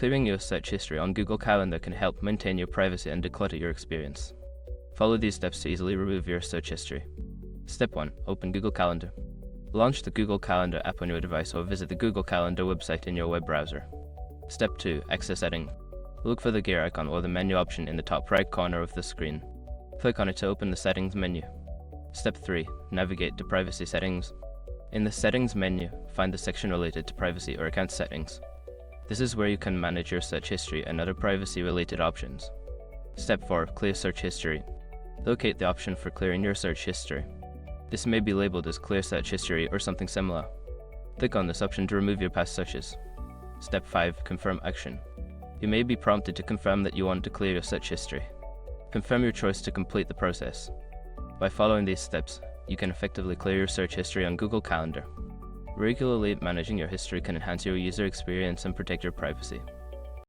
Clearing your search history on Google Calendar can help maintain your privacy and declutter your experience. Follow these steps to easily remove your search history. Step 1. Open Google Calendar. Launch the Google Calendar app on your device or visit the Google Calendar website in your web browser. Step 2. Access Settings. Look for the gear icon or the menu option in the top right corner of the screen. Click on it to open the Settings menu. Step 3. Navigate to Privacy Settings. In the Settings menu, find the section related to privacy or account settings. This is where you can manage your search history and other privacy-related options. Step 4. Clear Search History. Locate the option for clearing your search history. This may be labeled as Clear Search History or something similar. Click on this option to remove your past searches. Step 5. Confirm Action. You may be prompted to confirm that you want to clear your search history. Confirm your choice to complete the process. By following these steps, you can effectively clear your search history on Google Calendar. Regularly managing your history can enhance your user experience and protect your privacy.